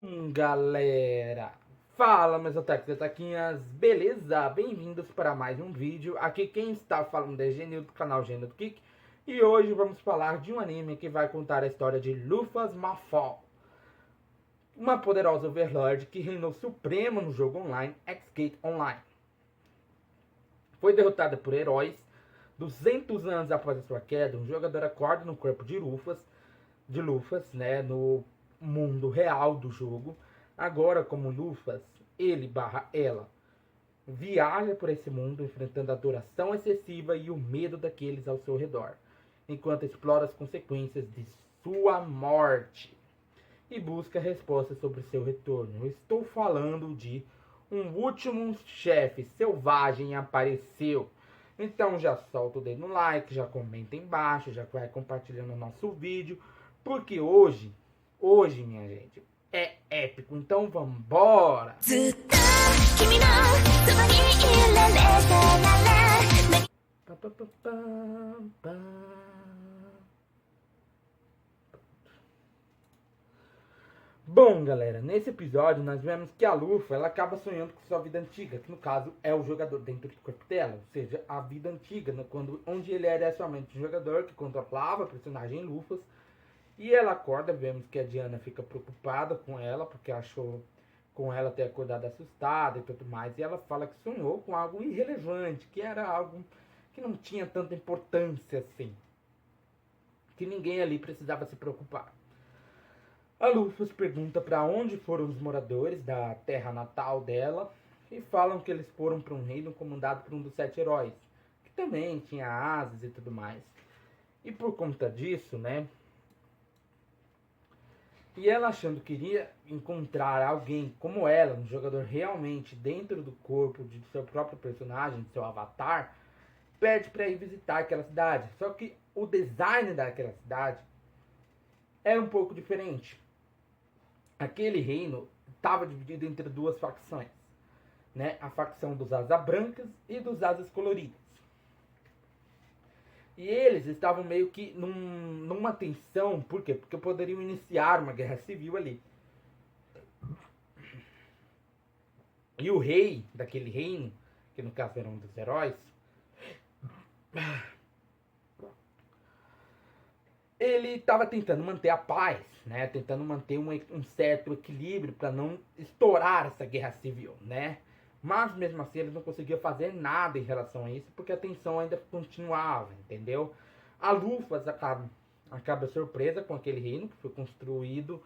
Galera, fala meus otakus e otaquinhas, beleza? Bem-vindos para mais um vídeo. Aqui quem está falando é Genil do canal Genil do Kik. E hoje vamos falar de um anime que vai contar a história de Luffy Malfoy, uma poderosa Overlord que reinou suprema no jogo online X-Gate Online. Foi derrotada por heróis. 200 anos após a sua queda, um jogador acorda no corpo de Luffy, né, no mundo real do jogo. Agora, como Luffy, ele barra ela viaja por esse mundo enfrentando a adoração excessiva e o medo daqueles ao seu redor, enquanto explora as consequências de sua morte e busca respostas sobre seu retorno. Eu estou falando de um último chefe selvagem apareceu. Então já solta o dedo no like, já comenta embaixo, já vai compartilhando o nosso vídeo, porque hoje minha gente, é épico. Então vambora! Pá, pá, pá, pá, pá. Bom, galera, nesse episódio nós vemos que a Luffy ela acaba sonhando com sua vida antiga, que no caso é o jogador dentro do corpo dela, ou seja, a vida antiga, né, onde ele era somente um jogador que controlava a personagem Luffy. E ela acorda, vemos que a Diana fica preocupada com ela, porque achou com ela ter acordado assustada e tudo mais. E ela fala que sonhou com algo irrelevante, que era algo que não tinha tanta importância assim, que ninguém ali precisava se preocupar. A Luffy pergunta para onde foram os moradores da terra natal dela e falam que eles foram para um reino comandado por um dos 7 heróis, que também tinha asas e tudo mais. E por conta disso, né? E ela achando que iria encontrar alguém como ela, um jogador realmente dentro do corpo de seu próprio personagem, de seu avatar, pede para ir visitar aquela cidade. Só que o design daquela cidade é um pouco diferente. Aquele reino estava dividido entre duas facções, né? A facção dos asas brancas e dos asas coloridas. E eles estavam meio que numa tensão, por quê? Porque poderiam iniciar uma guerra civil ali. E o rei daquele reino, que no caso era um dos heróis, ele estava tentando manter a paz, né? Tentando manter um certo equilíbrio para não estourar essa guerra civil, né? Mas mesmo assim eles não conseguiam fazer nada em relação a isso, porque a tensão ainda continuava, entendeu? A Lufas acaba surpresa com aquele reino que foi construído,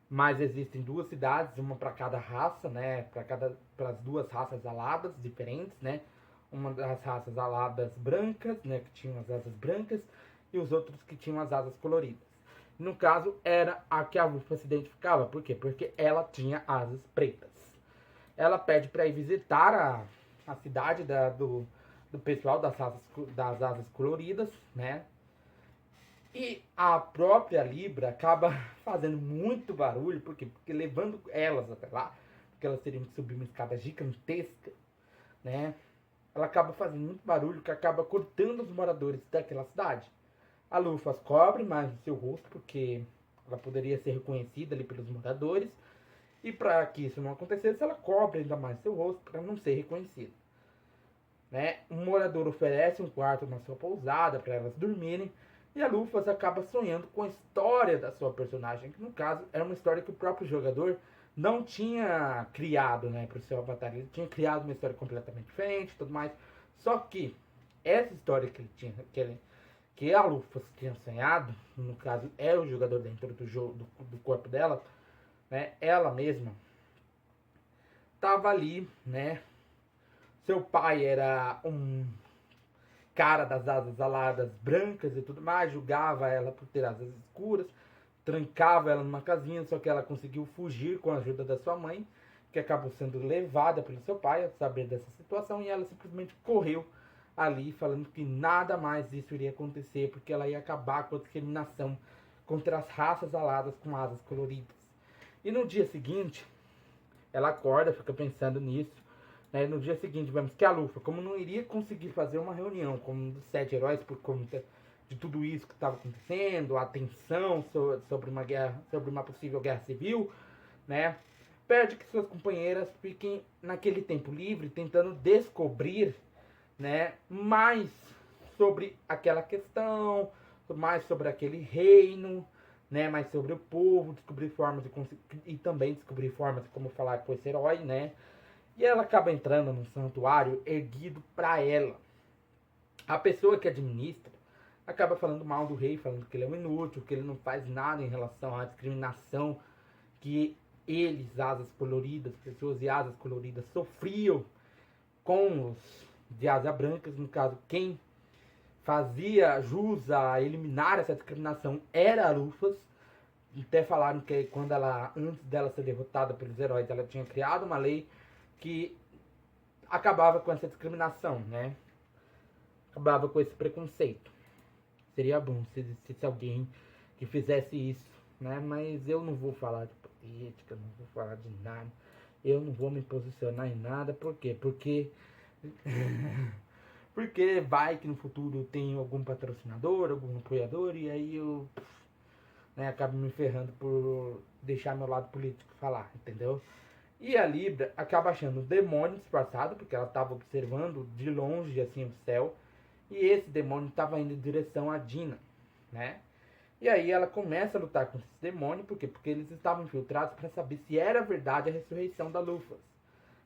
mas existem duas cidades, uma para cada raça, né? Para as duas raças aladas diferentes, né? Uma das raças aladas brancas, né? Que tinham as asas brancas, e os outros que tinham as asas coloridas. No caso, era a que a Lufa se identificava. Por quê? Porque ela tinha asas pretas. Ela pede para ir visitar a cidade do pessoal das asas coloridas, né? E a própria Libra acaba fazendo muito barulho, por quê? Porque levando elas até lá, porque elas teriam que subir uma escada gigantesca, né? Ela acaba fazendo muito barulho que acaba cortando os moradores daquela cidade. A Lufa cobre mais o seu rosto, porque ela poderia ser reconhecida ali pelos moradores. E para que isso não acontecesse, ela cobre ainda mais seu rosto para não ser reconhecida. Né? Um morador oferece um quarto na sua pousada para elas dormirem. E a Lufas acaba sonhando com a história da sua personagem, que no caso era uma história que o próprio jogador não tinha criado, né, para o seu avatar. Ele tinha criado uma história completamente diferente, tudo mais. Só que essa história que ele tinha, que a Lufas tinha sonhado, no caso é o jogador dentro do jogo, do corpo dela, né? Ela mesma estava ali, né? Seu pai era um cara das asas aladas brancas e tudo mais, julgava ela por ter asas escuras, trancava ela numa casinha, só que ela conseguiu fugir com a ajuda da sua mãe, que acabou sendo levada pelo seu pai a saber dessa situação, e ela simplesmente correu ali, falando que nada mais isso iria acontecer, porque ela ia acabar com a discriminação contra as raças aladas com asas coloridas. E no dia seguinte, ela acorda, fica pensando nisso, né? No dia seguinte, vemos que a Lufa, como não iria conseguir fazer uma reunião com um dos 7 heróis por conta de tudo isso que estava acontecendo, a tensão sobre uma guerra, sobre uma possível guerra civil, né? Pede que suas companheiras fiquem naquele tempo livre tentando descobrir, né, mais sobre aquela questão, mais sobre aquele reino, né, mais sobre o povo, descobrir formas de e também descobrir formas de como falar com esse herói, né? E ela acaba entrando num santuário erguido para ela. A pessoa que administra acaba falando mal do rei, falando que ele é um inútil, que ele não faz nada em relação à discriminação que eles, asas coloridas, pessoas de asas coloridas, sofriam com os de asa brancas. No caso, quem fazia jus a eliminar essa discriminação era a Lufas. Até falaram que quando ela, antes dela ser derrotada pelos heróis, ela tinha criado uma lei que acabava com essa discriminação, né? Acabava com esse preconceito. Seria bom se alguém que fizesse isso, né? Mas eu não vou falar de política, não vou falar de nada. Eu não vou me posicionar em nada. Por quê? Porque porque vai que no futuro tem algum patrocinador, algum apoiador, e aí eu, né, acabo me ferrando por deixar meu lado político falar, entendeu? E a Libra acaba achando um demônio disfarçado, porque ela estava observando de longe assim o céu, e esse demônio estava indo em direção a Dina, né? E aí ela começa a lutar com esse demônio, por quê? Porque eles estavam infiltrados para saber se era verdade a ressurreição da Lufas,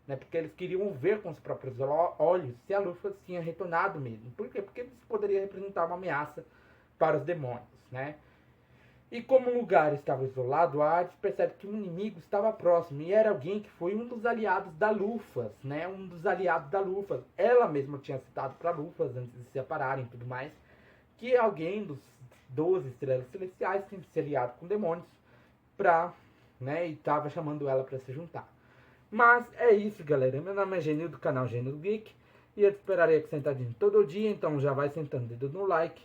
né? Porque eles queriam ver com os próprios olhos se a Lufas tinha retornado mesmo. Por quê? Porque isso poderia representar uma ameaça para os demônios, né? E como o lugar estava isolado, a Hades percebe que o inimigo estava próximo e era alguém que foi um dos aliados da Lufas, né? Um dos aliados da Lufas. Ela mesma tinha citado para Lufas antes de se separarem e tudo mais, que alguém dos 12 estrelas celestiais tinha se aliado com demônios pra, né? E estava chamando ela para se juntar. Mas é isso, galera. Meu nome é Genil do canal Genil Geek e eu te esperarei aqui sentadinho todo dia, então já vai sentando dedo no like,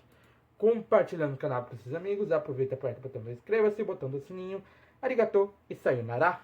compartilhando o canal para seus amigos, aproveita, aperta o botão de inscreva-se, o botão do sininho. Arigatou e sayonara.